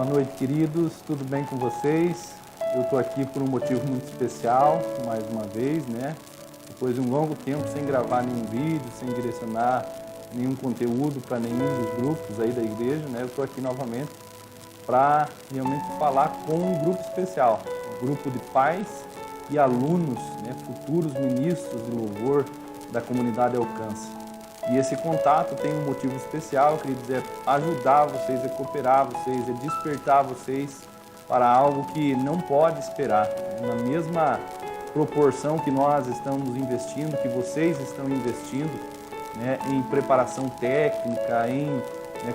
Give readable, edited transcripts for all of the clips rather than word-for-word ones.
Boa noite, queridos. Tudo bem com vocês? Eu estou aqui por um motivo muito especial, mais uma vez, né? Depois de um longo tempo sem gravar nenhum vídeo, sem direcionar nenhum conteúdo para nenhum dos grupos aí da igreja, né? Eu estou aqui novamente para realmente falar com um grupo especial, um grupo de pais e alunos, né? Futuros ministros de louvor da comunidade Alcance. E esse contato tem um motivo especial, queridos, é ajudar vocês, é cooperar vocês, é despertar vocês para algo que não pode esperar. Na mesma proporção que nós estamos investindo, que vocês estão investindo, né, em preparação técnica, em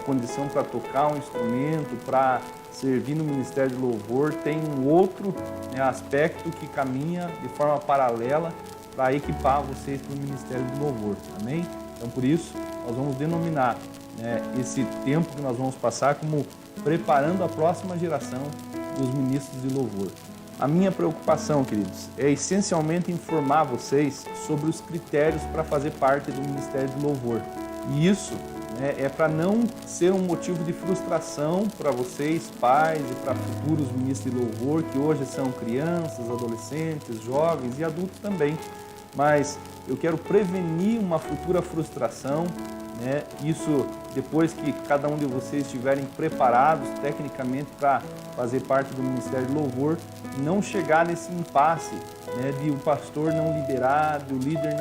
condição para tocar um instrumento, para servir no Ministério de Louvor, tem um outro aspecto que caminha de forma paralela para equipar vocês para o Ministério de Louvor, amém? Então, por isso, nós vamos denominar esse tempo que nós vamos passar como preparando a próxima geração dos ministros de louvor. A minha preocupação, queridos, é essencialmente informar vocês sobre os critérios para fazer parte do Ministério de Louvor. E isso é para não ser um motivo de frustração para vocês, pais e para futuros ministros de louvor, que hoje são crianças, adolescentes, jovens e adultos também. Mas eu quero prevenir uma futura frustração, né? Isso depois que cada um de vocês estiverem preparados tecnicamente para fazer parte do Ministério de Louvor, não chegar nesse impasse, né, de o pastor não liberar, de o líder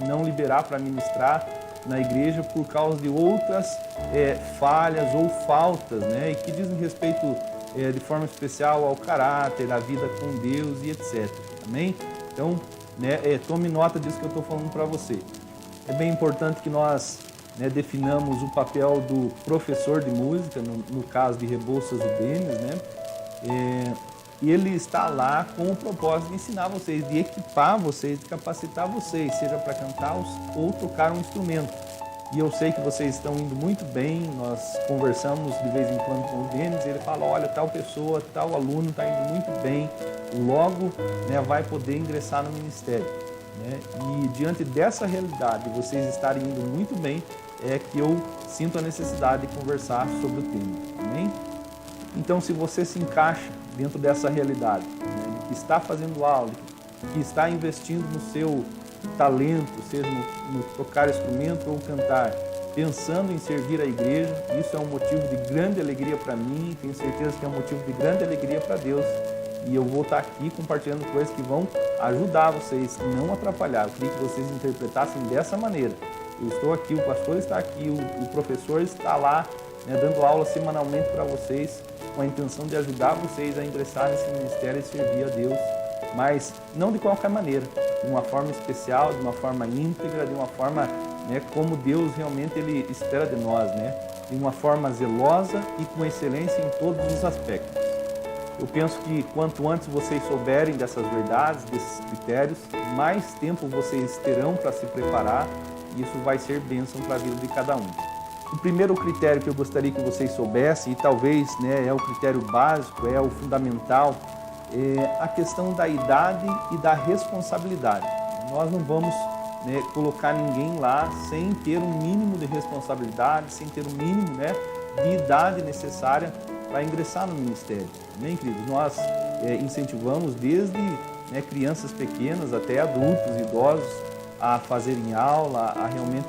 não liberar para ministrar na igreja por causa de outras falhas ou faltas, né, e que dizem respeito de forma especial ao caráter, à vida com Deus e etc. Amém? Então, tome nota disso que eu estou falando para você. É bem importante que nós definamos o papel do professor de música, no caso de Rebouças o Denis, né? E ele está lá com o propósito de ensinar vocês, de equipar vocês, de capacitar vocês, seja para cantar ou tocar um instrumento. E eu sei que vocês estão indo muito bem, nós conversamos de vez em quando com o Denis, ele fala, olha, tal pessoa, tal aluno está indo muito bem, logo vai poder ingressar no ministério. Né? E diante dessa realidade, de vocês estarem indo muito bem, é que eu sinto a necessidade de conversar sobre o tema. Amém? Então, se você se encaixa dentro dessa realidade, de que está fazendo aula, que está investindo no seu talento, seja no tocar instrumento ou cantar, pensando em servir a igreja, isso é um motivo de grande alegria para mim, tenho certeza que é um motivo de grande alegria para Deus. E eu vou estar aqui compartilhando coisas que vão ajudar vocês, não atrapalhar. Eu queria que vocês interpretassem dessa maneira. Eu estou aqui, o pastor está aqui, o professor está lá, dando aula semanalmente para vocês, com a intenção de ajudar vocês a ingressar nesse ministério e servir a Deus, mas não de qualquer maneira, de uma forma especial, de uma forma íntegra, de uma forma como Deus realmente Ele espera de nós, de uma forma zelosa e com excelência em todos os aspectos. Eu penso que quanto antes vocês souberem dessas verdades, desses critérios, mais tempo vocês terão para se preparar e isso vai ser bênção para a vida de cada um. O primeiro critério que eu gostaria que vocês soubessem, e talvez é o critério básico, é o fundamental, é a questão da idade e da responsabilidade. Nós não vamos colocar ninguém lá sem ter um mínimo de responsabilidade, sem ter um mínimo de idade necessária para ingressar no ministério. Amém, queridos? Nós incentivamos desde crianças pequenas até adultos, idosos, a fazerem aula, a realmente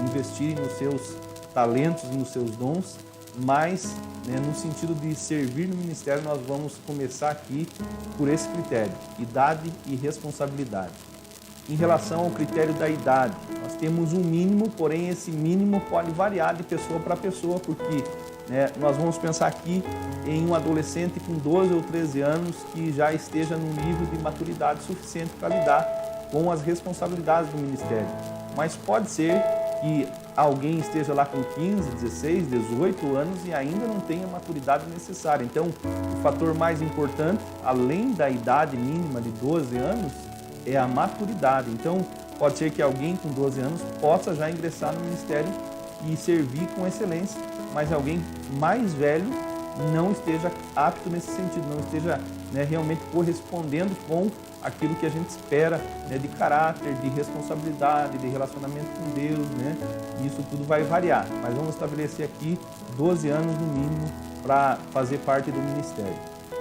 investirem nos seus talentos e nos seus dons, mas no sentido de servir no ministério, nós vamos começar aqui por esse critério, idade e responsabilidade. Em relação ao critério da idade, nós temos um mínimo, porém esse mínimo pode variar de pessoa para pessoa, porque nós vamos pensar aqui em um adolescente com 12 ou 13 anos que já esteja num nível de maturidade suficiente para lidar com as responsabilidades do ministério. Mas pode ser que alguém esteja lá com 15, 16, 18 anos e ainda não tenha a maturidade necessária. Então, o fator mais importante, além da idade mínima de 12 anos, é a maturidade. Então, pode ser que alguém com 12 anos possa já ingressar no ministério e servir com excelência, mas alguém mais velho não esteja apto nesse sentido, não esteja realmente correspondendo com aquilo que a gente espera de caráter, de responsabilidade, de relacionamento com Deus, Isso tudo vai variar, mas vamos estabelecer aqui 12 anos no mínimo para fazer parte do ministério.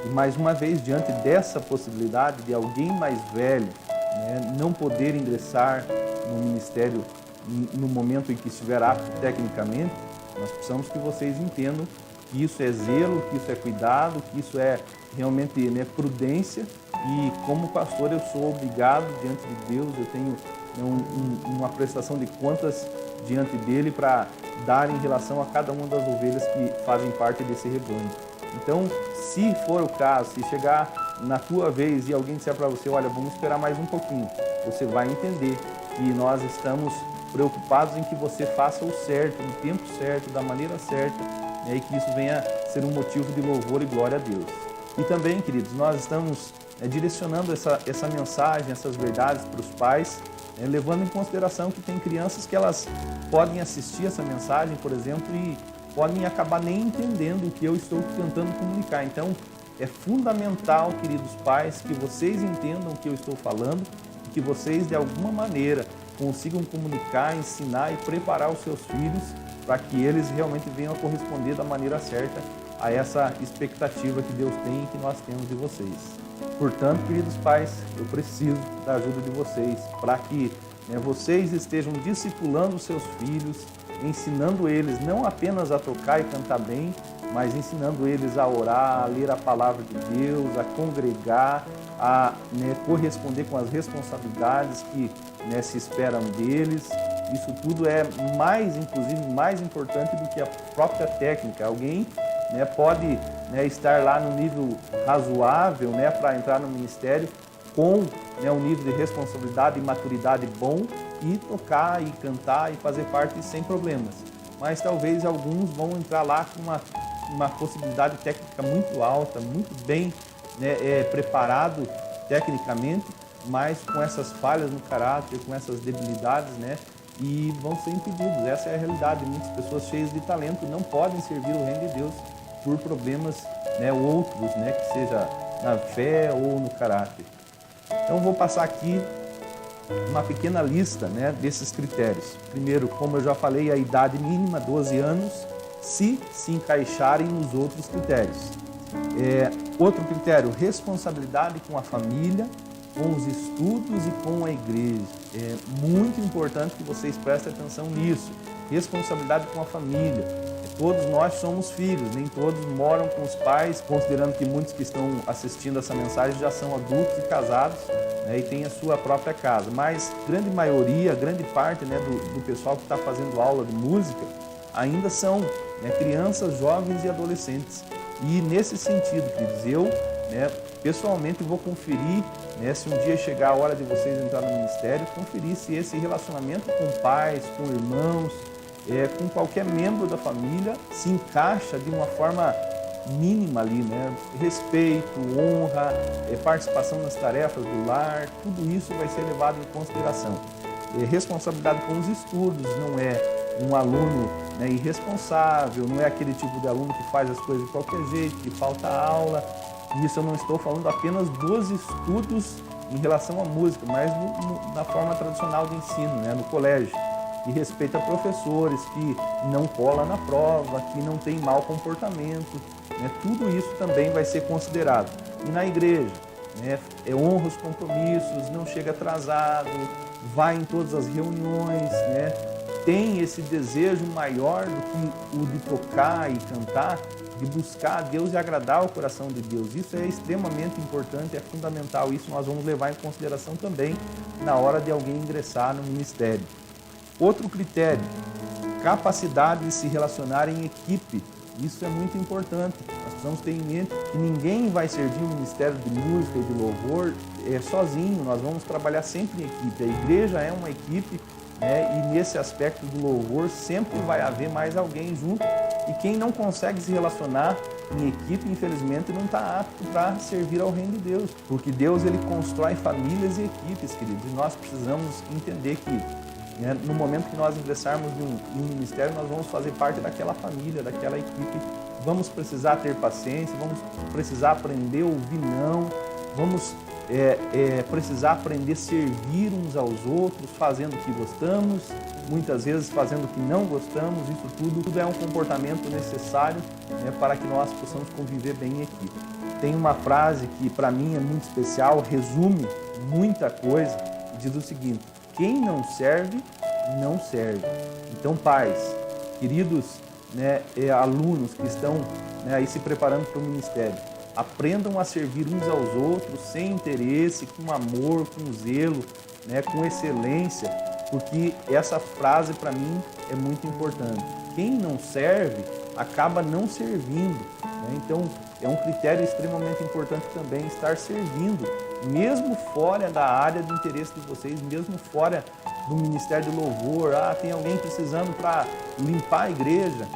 E mais uma vez, diante dessa possibilidade de alguém mais velho, né, não poder ingressar no ministério no momento em que estiver apto tecnicamente, nós precisamos que vocês entendam que isso é zelo, que isso é cuidado, que isso é realmente, né, prudência. E como pastor eu sou obrigado diante de Deus, eu tenho uma prestação de contas diante dele para dar em relação a cada uma das ovelhas que fazem parte desse rebanho. Então, se for o caso, se chegar na tua vez e alguém disser para você, olha, vamos esperar mais um pouquinho, você vai entender que nós estamos preocupados em que você faça o certo, no tempo certo, da maneira certa, né, e que isso venha ser um motivo de louvor e glória a Deus. E também, queridos, nós estamos direcionando essa mensagem, essas verdades para os pais, levando em consideração que tem crianças que elas podem assistir essa mensagem, por exemplo, e podem acabar nem entendendo o que eu estou tentando comunicar. Então, é fundamental, queridos pais, que vocês entendam o que eu estou falando e que vocês, de alguma maneira, consigam comunicar, ensinar e preparar os seus filhos para que eles realmente venham a corresponder da maneira certa a essa expectativa que Deus tem e que nós temos de vocês. Portanto, queridos pais, eu preciso da ajuda de vocês para que, né, vocês estejam discipulando os seus filhos, ensinando eles não apenas a tocar e cantar bem, mas ensinando eles a orar, a ler a palavra de Deus, a congregar, a, né, corresponder com as responsabilidades que, né, se esperam deles. Isso tudo é inclusive mais importante do que a própria técnica. Alguém, né, pode, né, estar lá no nível razoável, né, para entrar no ministério com, né, um nível de responsabilidade e maturidade bom e tocar e cantar e fazer parte sem problemas. Mas talvez alguns vão entrar lá com uma possibilidade técnica muito alta, muito bem, né, preparado tecnicamente, mas com essas falhas no caráter, com essas debilidades, né, e vão ser impedidos. Essa é a realidade. Muitas pessoas cheias de talento não podem servir o reino de Deus por problemas, né, outros, né, que seja na fé ou no caráter. Então, vou passar aqui uma pequena lista, né, desses critérios. Primeiro, como eu já falei, a idade mínima, 12 anos, se encaixarem nos outros critérios. Outro critério, responsabilidade com a família, com os estudos e com a igreja. É muito importante que vocês prestem atenção nisso. Responsabilidade com a família. Todos nós somos filhos, nem todos moram com os pais, considerando que muitos que estão assistindo essa mensagem já são adultos e casados, né, e têm a sua própria casa. Mas grande maioria, grande parte, né, do pessoal que está fazendo aula de música ainda são, né, crianças, jovens e adolescentes. E nesse sentido, queridos, eu, né, pessoalmente vou conferir, né, se um dia chegar a hora de vocês entrar no ministério, conferir se esse relacionamento com pais, com irmãos, com qualquer membro da família se encaixa de uma forma mínima ali, né? Respeito, honra, participação nas tarefas do lar, tudo isso vai ser levado em consideração. Responsabilidade com os estudos, não é um aluno, né, irresponsável, não é aquele tipo de aluno que faz as coisas de qualquer jeito, que falta aula. Isso eu não estou falando apenas dos estudos em relação à música, mas na forma tradicional de ensino, né, no colégio. Que respeita professores, que não cola na prova, que não tem mau comportamento, né? Tudo isso também vai ser considerado. E na igreja, né, honra os compromissos, não chega atrasado, vai em todas as reuniões, né? Tem esse desejo maior do que o de tocar e cantar, de buscar a Deus e agradar o coração de Deus. Isso é extremamente importante, é fundamental. Isso nós vamos levar em consideração também na hora de alguém ingressar no ministério. Outro critério, capacidade de se relacionar em equipe. Isso é muito importante. Nós precisamos ter em mente que ninguém vai servir o ministério de música e de louvor sozinho. Nós vamos trabalhar sempre em equipe. A igreja é uma equipe, né, e nesse aspecto do louvor sempre vai haver mais alguém junto. E quem não consegue se relacionar em equipe, infelizmente, não está apto para servir ao reino de Deus. Porque Deus, ele constrói famílias e equipes, queridos. E nós precisamos entender que, né, no momento que nós ingressarmos em um ministério, nós vamos fazer parte daquela família, daquela equipe. Vamos precisar ter paciência, vamos precisar aprender a ouvir não, vamos precisar aprender a servir uns aos outros, fazendo o que gostamos, muitas vezes fazendo o que não gostamos. Isso tudo é um comportamento necessário, né, para que nós possamos conviver bem em equipe. Tem uma frase que para mim é muito especial, resume muita coisa, e diz o seguinte: quem não serve, não serve. Então, pais, queridos, né, alunos que estão, né, aí se preparando para o ministério, aprendam a servir uns aos outros sem interesse, com amor, com zelo, né, com excelência, porque essa frase para mim é muito importante. Quem não serve acaba não servindo, né? Então é um critério extremamente importante também estar servindo, mesmo fora da área de interesse de vocês, mesmo fora do Ministério de Louvor. Tem alguém precisando para limpar a igreja.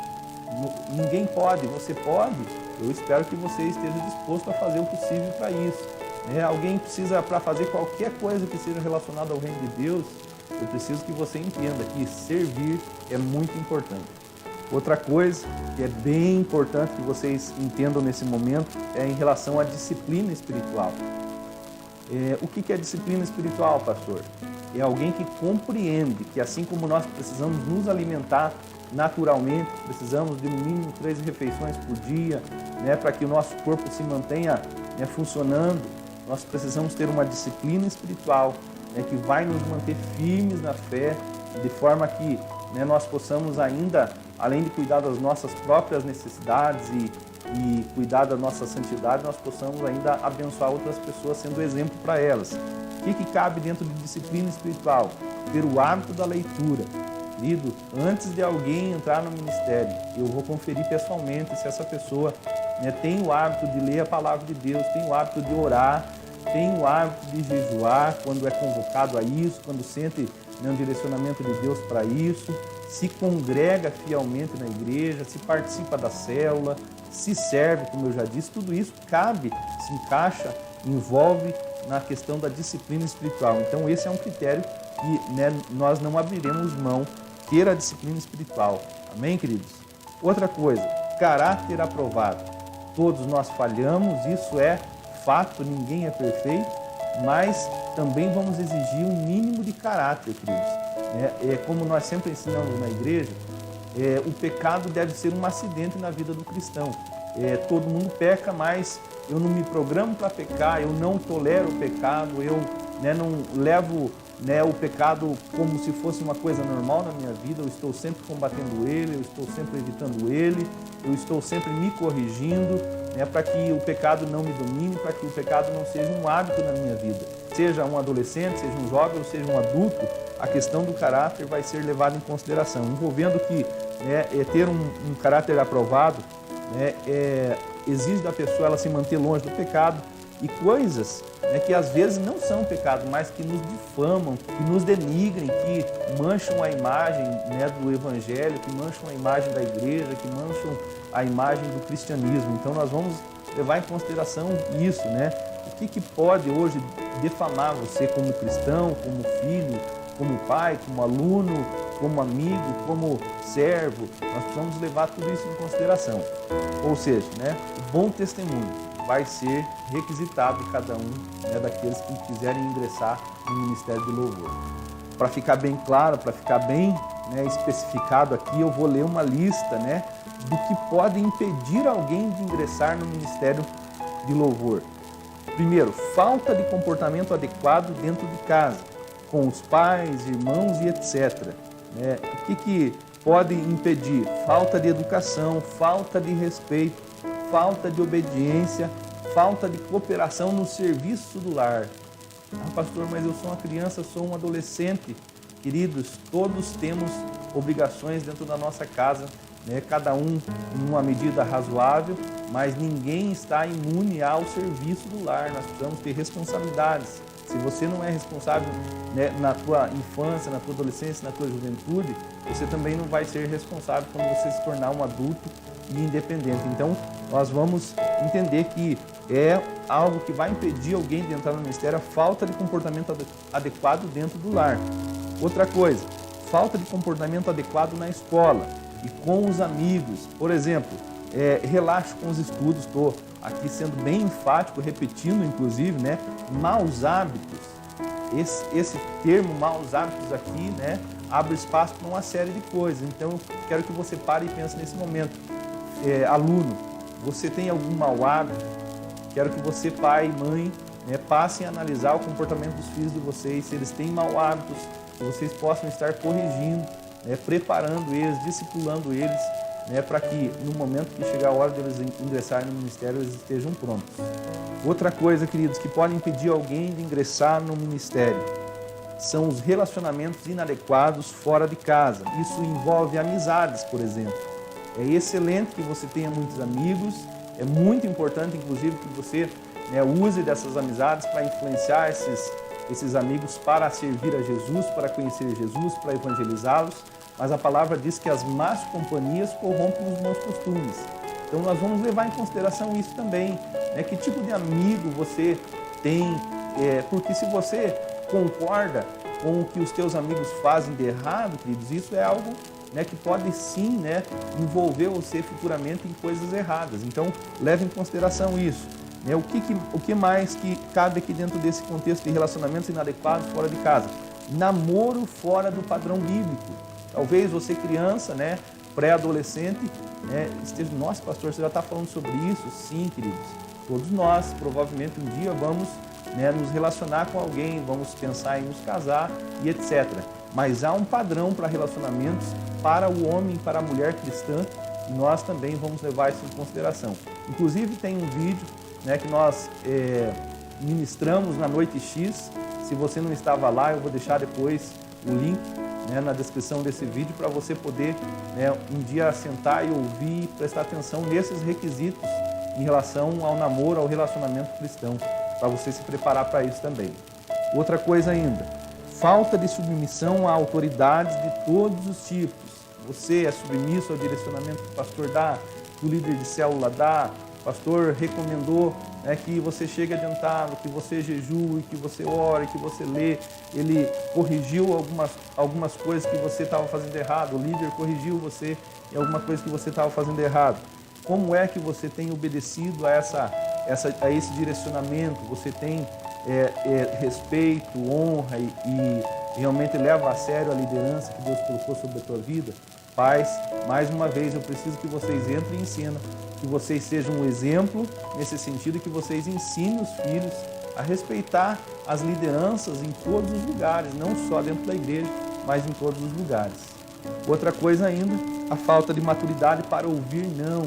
Ninguém pode, você pode. Eu espero que você esteja disposto a fazer o possível para isso. Alguém precisa para fazer qualquer coisa que seja relacionada ao reino de Deus. Eu preciso que você entenda que servir é muito importante. Outra coisa que é bem importante que vocês entendam nesse momento é em relação à disciplina espiritual. O que é disciplina espiritual, pastor? É alguém que compreende que assim como nós precisamos nos alimentar naturalmente, precisamos de no mínimo 3 refeições por dia, né, para que o nosso corpo se mantenha, né, funcionando, nós precisamos ter uma disciplina espiritual, né, que vai nos manter firmes na fé, de forma que, né, nós possamos ainda, além de cuidar das nossas próprias necessidades e cuidar da nossa santidade, nós possamos ainda abençoar outras pessoas sendo exemplo para elas. O que cabe dentro de disciplina espiritual? Ter o hábito da leitura. Querido, antes de alguém entrar no ministério, eu vou conferir pessoalmente se essa pessoa, né, tem o hábito de ler a palavra de Deus, tem o hábito de orar, tem o hábito de jejuar quando é convocado a isso, quando sente, né, um direcionamento de Deus para isso, se congrega fielmente na igreja, se participa da célula, se serve, como eu já disse. Tudo isso cabe, se encaixa, envolve na questão da disciplina espiritual. Então esse é um critério que, né, nós não abriremos mão, ter a disciplina espiritual. Amém, queridos? Outra coisa, caráter aprovado. Todos nós falhamos, isso é fato, ninguém é perfeito, mas também vamos exigir um mínimo de caráter, queridos. Como nós sempre ensinamos na igreja, o pecado deve ser um acidente na vida do cristão. Todo mundo peca, mas eu não me programo para pecar, eu não tolero o pecado, eu, né, não levo, né, o pecado como se fosse uma coisa normal na minha vida. Eu estou sempre combatendo ele, eu estou sempre evitando ele, eu estou sempre me corrigindo, né, para que o pecado não me domine, para que o pecado não seja um hábito na minha vida. Seja um adolescente, seja um jovem ou seja um adulto, a questão do caráter vai ser levada em consideração, envolvendo que, né, ter um caráter aprovado, né, exige da pessoa ela se manter longe do pecado e coisas, né, que às vezes não são pecado, mas que nos difamam, que nos denigrem, que mancham a imagem, né, do evangelho, que mancham a imagem da igreja, que mancham a imagem do cristianismo. Então nós vamos levar em consideração isso, né? O que pode hoje defamar você como cristão, como filho, como pai, como aluno, como amigo, como servo? Nós precisamos levar tudo isso em consideração. Ou seja, né, o bom testemunho vai ser requisitado de cada um, né, daqueles que quiserem ingressar no Ministério de Louvor. Para ficar bem claro, para ficar bem, né, especificado aqui, eu vou ler uma lista, né, do que pode impedir alguém de ingressar no Ministério de Louvor. Primeiro, falta de comportamento adequado dentro de casa, com os pais, irmãos e etc. O que pode impedir? Falta de educação, falta de respeito, falta de obediência, falta de cooperação no serviço do lar. Pastor, mas eu sou uma criança, sou um adolescente. Queridos, todos temos obrigações dentro da nossa casa, né? Cada um em uma medida razoável, mas ninguém está imune ao serviço do lar. Nós precisamos ter responsabilidades. Se você não é responsável, né, na tua infância, na tua adolescência, na tua juventude, você também não vai ser responsável quando você se tornar um adulto e independente. Então, nós vamos entender que é algo que vai impedir alguém de entrar no ministério, a falta de comportamento adequado dentro do lar. Outra coisa, falta de comportamento adequado na escola e com os amigos. Por exemplo, relaxe com os estudos. Estou aqui sendo bem enfático, repetindo inclusive, né? Maus hábitos. Esse termo maus hábitos aqui, né? Abre espaço para uma série de coisas. Então, eu quero que você pare e pense nesse momento. Aluno, você tem algum mau hábito? Quero que você, pai e mãe, né, passem a analisar o comportamento dos filhos de vocês, se eles têm mau hábitos, que vocês possam estar corrigindo, né, preparando eles, discipulando eles, né, para que no momento que chegar a hora de eles ingressarem no ministério, eles estejam prontos. Outra coisa, queridos, que pode impedir alguém de ingressar no ministério são os relacionamentos inadequados fora de casa. Isso envolve amizades, por exemplo. É excelente que você tenha muitos amigos, é muito importante, inclusive, que você, né, use dessas amizades para influenciar esses amigos para servir a Jesus, para conhecer Jesus, para evangelizá-los. Mas a palavra diz que as más companhias corrompem os bons costumes. Então nós vamos levar em consideração isso também, né? Que tipo de amigo você tem, porque se você concorda com o que os teus amigos fazem de errado, queridos, isso é algo, né, que pode sim, né, envolver você futuramente em coisas erradas. Então leve em consideração isso. Né? O que mais que cabe aqui dentro desse contexto de relacionamentos inadequados fora de casa? Namoro fora do padrão bíblico. Talvez você criança, né, pré-adolescente, né, esteja, nossa pastor, você já está falando sobre isso? Sim, queridos. Todos nós, provavelmente um dia vamos, né, nos relacionar com alguém, vamos pensar em nos casar e etc. Mas há um padrão para relacionamentos para o homem e para a mulher cristã e nós também vamos levar isso em consideração. Inclusive tem um vídeo, né, que nós ministramos na Noite X. Se você não estava lá, eu vou deixar depois o link, né, na descrição desse vídeo para você poder, né, um dia sentar e ouvir e prestar atenção nesses requisitos em relação ao namoro, ao relacionamento cristão, para você se preparar para isso também. Outra coisa ainda, falta de submissão a autoridades de todos os tipos. Você é submisso ao direcionamento que o pastor dá, que o líder de célula dá, o pastor recomendou, né, que você chegue adiantado, que você jejue, que você ore, que você lê. Ele corrigiu algumas coisas que você estava fazendo errado, o líder corrigiu você em alguma coisa que você estava fazendo errado. Como é que você tem obedecido a esse direcionamento? Você tem respeito, honra e realmente leva a sério a liderança que Deus colocou sobre a tua vida? Pais, mais uma vez eu preciso que vocês entrem em cena, que vocês sejam um exemplo nesse sentido, que vocês ensinem os filhos a respeitar as lideranças em todos os lugares, não só dentro da igreja, mas em todos os lugares. Outra coisa ainda, a falta de maturidade para ouvir não.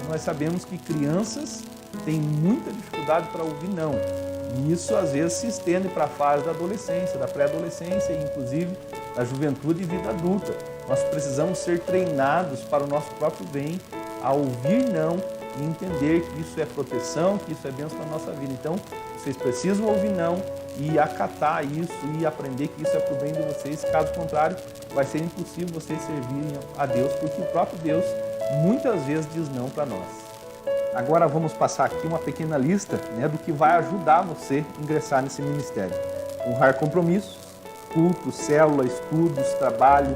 Nós sabemos que crianças têm muita dificuldade para ouvir não. E isso às vezes se estende para a fase da adolescência, da pré-adolescência e inclusive da juventude e vida adulta. Nós precisamos ser treinados para o nosso próprio bem, a ouvir não e entender que isso é proteção, que isso é bênção na nossa vida. Então, vocês precisam ouvir não e acatar isso e aprender que isso é para o bem de vocês. Caso contrário, vai ser impossível vocês servirem a Deus, porque o próprio Deus muitas vezes diz não para nós. Agora vamos passar aqui uma pequena lista, né, do que vai ajudar você a ingressar nesse ministério. Honrar compromissos, culto, célula, estudos, trabalho,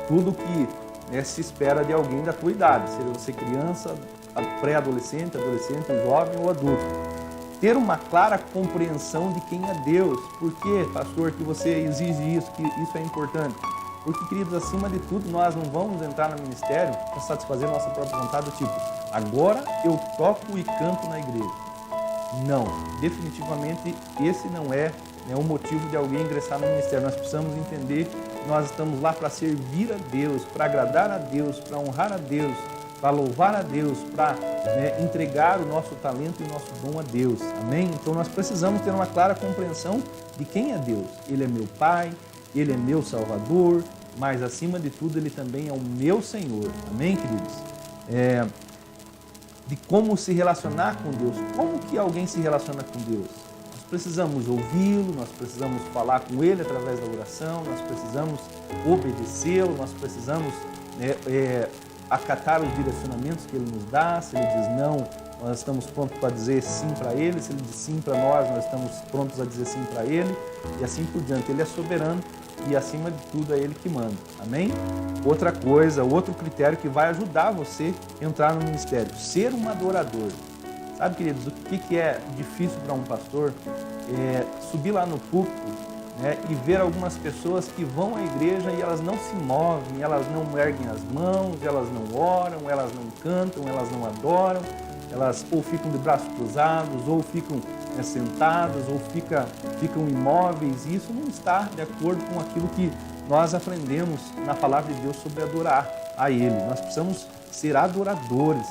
tudo que, né, se espera de alguém da tua idade, seja você criança, pré-adolescente, adolescente, jovem ou adulto. Ter uma clara compreensão de quem é Deus. Por que, pastor, que você exige isso, que isso é importante? Porque, queridos, acima de tudo, nós não vamos entrar no ministério para satisfazer nossa própria vontade, do tipo, agora eu toco e canto na igreja. Não, definitivamente esse não é, né, o motivo de alguém ingressar no ministério. Nós precisamos entender que nós estamos lá para servir a Deus, para agradar a Deus, para honrar a Deus, para louvar a Deus, para, né, entregar o nosso talento e o nosso dom a Deus. Amém? Então nós precisamos ter uma clara compreensão de quem é Deus. Ele é meu Pai, Ele é meu Salvador, mas acima de tudo Ele também é o meu Senhor. Amém, queridos? De como se relacionar com Deus. Como que alguém se relaciona com Deus? Nós precisamos ouvi-lo, nós precisamos falar com Ele através da oração, nós precisamos obedecê-lo, nós precisamos, né, acatar os direcionamentos que Ele nos dá. Se Ele diz não, nós estamos prontos para dizer sim para Ele. Se Ele diz sim para nós, nós estamos prontos a dizer sim para Ele. E assim por diante. Ele é soberano e acima de tudo é Ele que manda, amém? Outra coisa, outro critério que vai ajudar você a entrar no ministério, ser um adorador. Sabe, queridos, o que é difícil para um pastor? É subir lá no púlpito, né, e ver algumas pessoas que vão à igreja e elas não se movem, elas não erguem as mãos, elas não oram, elas não cantam, elas não adoram, elas ou ficam de braços cruzados, ou ficam sentadas, ou ficam imóveis, e isso não está de acordo com aquilo que nós aprendemos na palavra de Deus sobre adorar a Ele. Nós precisamos ser adoradores.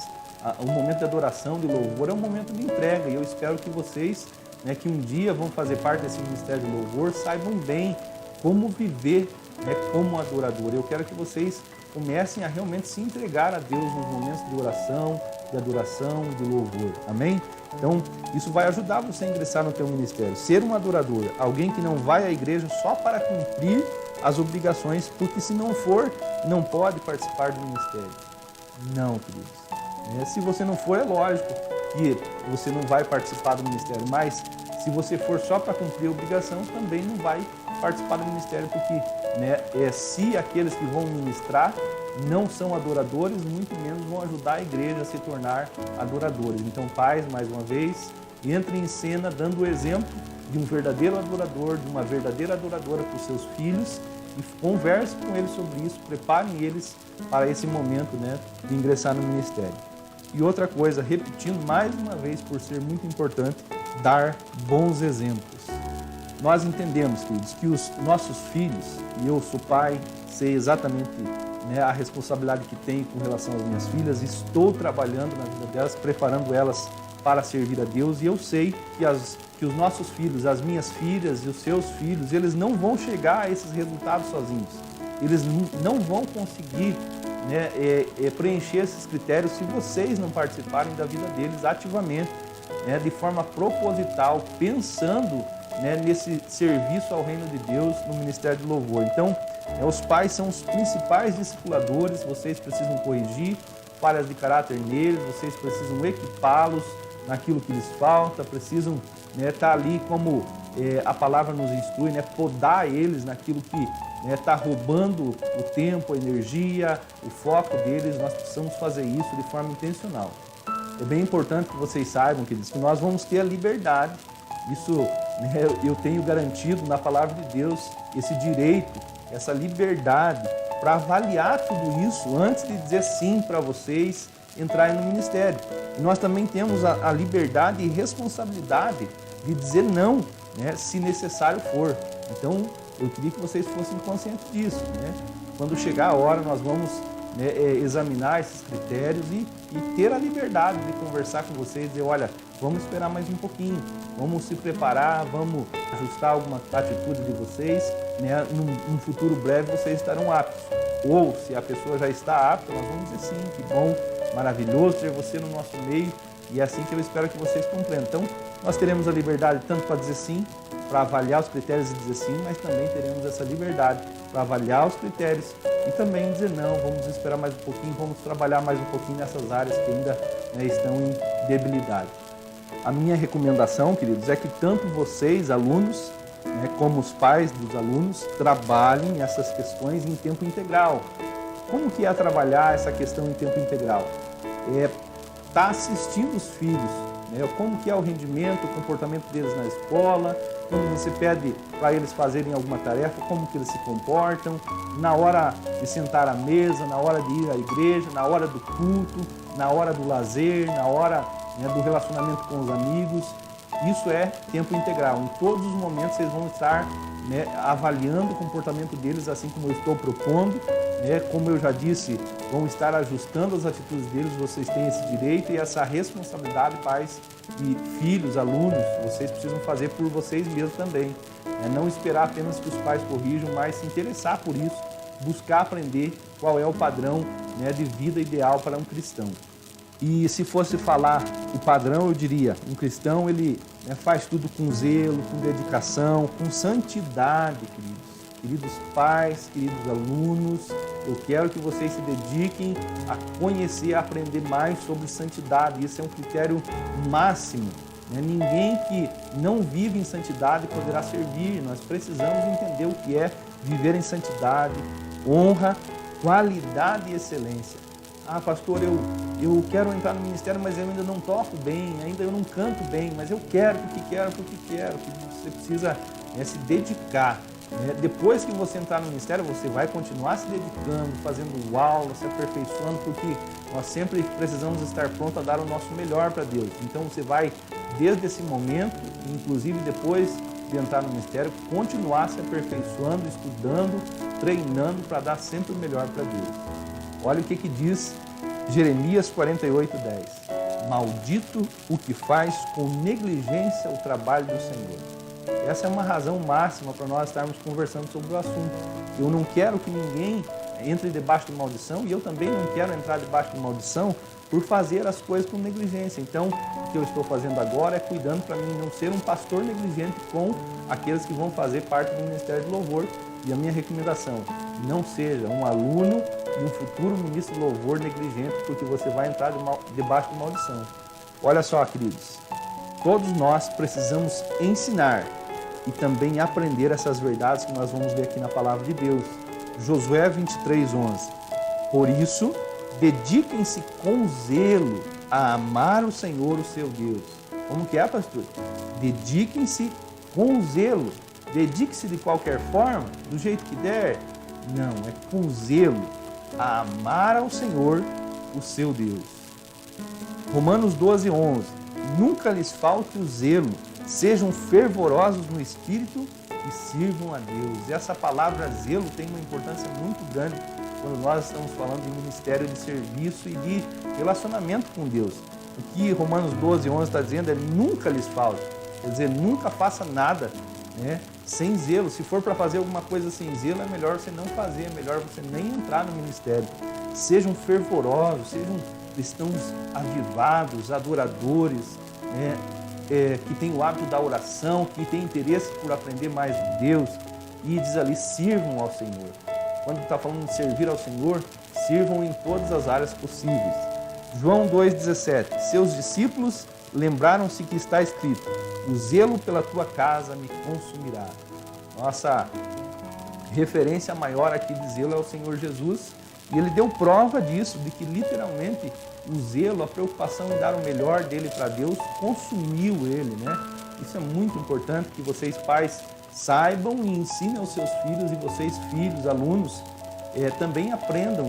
O momento de adoração, de louvor, é um momento de entrega, e eu espero que vocês, né, que um dia vão fazer parte desse ministério de louvor, saibam bem como viver, né, como adorador. Eu quero que vocês comecem a realmente se entregar a Deus nos momentos de oração, de adoração, de louvor. Amém? Então, isso vai ajudar você a ingressar no teu ministério. Ser um adorador, alguém que não vai à igreja só para cumprir as obrigações, porque se não for, não pode participar do ministério. Não, queridos. Se você não for, é lógico que você não vai participar do ministério, mas se você for só para cumprir a obrigação, também não vai participar do ministério, porque, né, se aqueles que vão ministrar não são adoradores, muito menos vão ajudar a igreja a se tornar adoradores. Então, pais, mais uma vez, entrem em cena dando o exemplo de um verdadeiro adorador, de uma verdadeira adoradora para os seus filhos, e converse com eles sobre isso, preparem eles para esse momento, né, de ingressar no ministério. E outra coisa, repetindo mais uma vez, por ser muito importante, dar bons exemplos. Nós entendemos, queridos, que os nossos filhos, e eu sou pai, sei exatamente, né, a responsabilidade que tenho com relação às minhas filhas, estou trabalhando na vida delas, preparando elas para servir a Deus, e eu sei que os nossos filhos, as minhas filhas e os seus filhos, eles não vão chegar a esses resultados sozinhos. Eles não vão conseguir, né, preencher esses critérios se vocês não participarem da vida deles ativamente, né, de forma proposital, pensando, né, nesse serviço ao reino de Deus no ministério de louvor. Então, os pais são os principais discipuladores, vocês precisam corrigir falhas de caráter neles, vocês precisam equipá-los naquilo que lhes falta, precisam, né, estar ali como a palavra nos instrui, né, podar eles naquilo que está roubando o tempo, a energia, o foco deles. Nós precisamos fazer isso de forma intencional. É bem importante que vocês saibam, queridos, que nós vamos ter a liberdade, isso, né, eu tenho garantido na palavra de Deus, esse direito, essa liberdade para avaliar tudo isso antes de dizer sim para vocês entrarem no ministério. E nós também temos a liberdade e responsabilidade de dizer não, né, se necessário for. Então, eu queria que vocês fossem conscientes disso, né? Quando chegar a hora, nós vamos, né, examinar esses critérios e ter a liberdade de conversar com vocês e dizer, olha, vamos esperar mais um pouquinho, vamos se preparar, vamos ajustar alguma atitude de vocês, né? Num futuro breve vocês estarão aptos. Ou, se a pessoa já está apta, nós vamos dizer sim, que bom, maravilhoso ter você no nosso meio, e é assim que eu espero que vocês compreendam. Então, nós teremos a liberdade tanto para dizer sim, para avaliar os critérios e dizer sim, mas também teremos essa liberdade para avaliar os critérios e também dizer não, vamos esperar mais um pouquinho, vamos trabalhar mais um pouquinho nessas áreas que ainda, né, estão em debilidade. A minha recomendação, queridos, é que tanto vocês, alunos, né, como os pais dos alunos, trabalhem essas questões em tempo integral. Como que é trabalhar essa questão em tempo integral? Tá assistindo os filhos, né, como que é o rendimento, o comportamento deles na escola, quando você pede para eles fazerem alguma tarefa, como que eles se comportam, na hora de sentar à mesa, na hora de ir à igreja, na hora do culto, na hora do lazer, na hora, né, do relacionamento com os amigos. Isso é tempo integral. Em todos os momentos vocês vão estar, né, avaliando o comportamento deles, assim como eu estou propondo, né, como eu já disse, vão estar ajustando as atitudes deles. Vocês têm esse direito e essa responsabilidade, pais e filhos, alunos, vocês precisam fazer por vocês mesmos também. Não esperar apenas que os pais corrijam, mas se interessar por isso, buscar aprender qual é o padrão, né, de vida ideal para um cristão. E se fosse falar o padrão, eu diria, um cristão, ele, né, faz tudo com zelo, com dedicação, com santidade, queridos. Queridos pais, queridos alunos, eu quero que vocês se dediquem a conhecer, a aprender mais sobre santidade. Isso é um critério máximo, né? Ninguém que não vive em santidade poderá servir. Nós precisamos entender o que é viver em santidade, honra, qualidade e excelência. Ah, pastor, eu quero entrar no ministério, mas eu ainda não toco bem, ainda eu não canto bem, mas eu quero, porque quero. Você precisa se dedicar. Depois que você entrar no ministério, você vai continuar se dedicando, fazendo aula, se aperfeiçoando, porque nós sempre precisamos estar prontos a dar o nosso melhor para Deus. Então você vai, desde esse momento, inclusive depois de entrar no ministério, continuar se aperfeiçoando, estudando, treinando para dar sempre o melhor para Deus. Olha o que diz Jeremias 48:10. Maldito o que faz com negligência o trabalho do Senhor. Essa é uma razão máxima para nós estarmos conversando sobre o assunto. Eu não quero que ninguém entre debaixo de maldição e eu também não quero entrar debaixo de maldição por fazer as coisas com negligência. Então, o que eu estou fazendo agora é cuidando para mim não ser um pastor negligente com aqueles que vão fazer parte do Ministério de Louvor. E a minha recomendação, não seja um aluno e um futuro ministro de louvor negligente, porque você vai entrar debaixo de maldição. Olha só, queridos, todos nós precisamos ensinar e também aprender essas verdades que nós vamos ver aqui na palavra de Deus. Josué 23:11. Por isso, dediquem-se com zelo a amar o Senhor, o seu Deus. Como que é, pastor? Dediquem-se com zelo. Dedique-se de qualquer forma, do jeito que der. Não, é com zelo a amar ao Senhor, o seu Deus. Romanos 12:11. Nunca lhes falte o zelo, sejam fervorosos no Espírito e sirvam a Deus. E essa palavra zelo tem uma importância muito grande quando nós estamos falando de ministério de serviço e de relacionamento com Deus. O que Romanos 12:11 está dizendo é nunca lhes falte. Quer dizer, nunca faça nada sem zelo. Se for para fazer alguma coisa sem zelo, é melhor você não fazer, é melhor você nem entrar no ministério. Sejam fervorosos, sejam cristãos avivados, adoradores, que têm o hábito da oração, que têm interesse por aprender mais de Deus. E diz ali, sirvam ao Senhor. Quando está falando de servir ao Senhor, sirvam em todas as áreas possíveis. João 2,17. Seus discípulos lembraram-se que está escrito, o zelo pela tua casa me consumirá. Nossa referência maior aqui de zelo é o Senhor Jesus. E ele deu prova disso, de que literalmente o zelo, a preocupação em dar o melhor dele para Deus, consumiu ele, Isso é muito importante que vocês, pais, saibam e ensinem aos seus filhos, e vocês, filhos, alunos, também aprendam,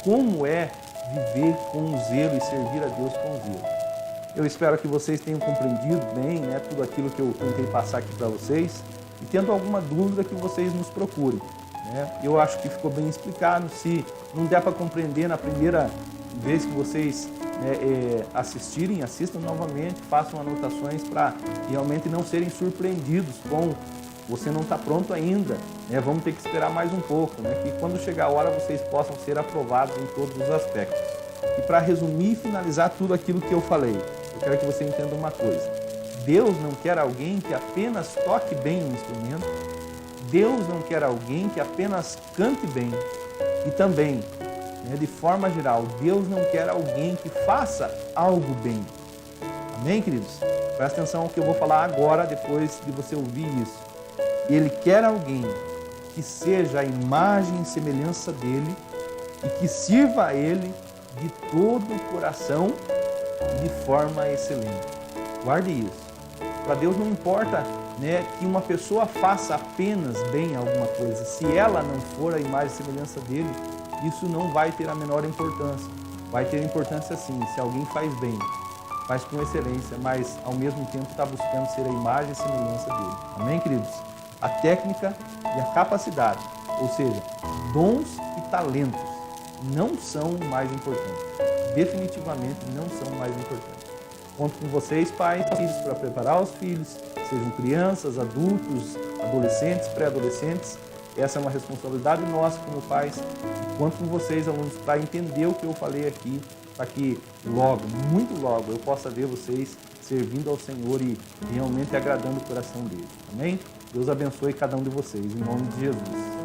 como é viver com zelo e servir a Deus com zelo. Eu espero que vocês tenham compreendido bem, tudo aquilo que eu tentei passar aqui para vocês, e tendo alguma dúvida que vocês nos procurem. Eu acho que ficou bem explicado. Se não der para compreender na primeira vez que vocês assistirem, assistam novamente, façam anotações para realmente não serem surpreendidos com você não está pronto ainda, vamos ter que esperar mais um pouco, que quando chegar a hora vocês possam ser aprovados em todos os aspectos. E para resumir e finalizar tudo aquilo que eu falei, eu quero que você entenda uma coisa. Deus não quer alguém que apenas toque bem um instrumento. Deus não quer alguém que apenas cante bem. E também, de forma geral, Deus não quer alguém que faça algo bem. Amém, queridos? Presta atenção ao que eu vou falar agora, depois de você ouvir isso. Ele quer alguém que seja a imagem e semelhança dele e que sirva a ele de todo o coração e de forma excelente. Guarde isso. Para Deus não importa que uma pessoa faça apenas bem alguma coisa. Se ela não for a imagem e semelhança dele, isso não vai ter a menor importância. Vai ter importância sim, se alguém faz bem, faz com excelência, mas ao mesmo tempo está buscando ser a imagem e semelhança dele. Amém, queridos? A técnica e a capacidade, ou seja, dons e talentos, não são mais importantes. Definitivamente não são mais importantes. Conto com vocês, pais, filhos, para preparar os filhos, sejam crianças, adultos, adolescentes, pré-adolescentes. Essa é uma responsabilidade nossa como pais. Conto com vocês, alunos, para entender o que eu falei aqui, para que logo, muito logo, eu possa ver vocês servindo ao Senhor e realmente agradando o coração dele. Amém? Deus abençoe cada um de vocês, em nome de Jesus.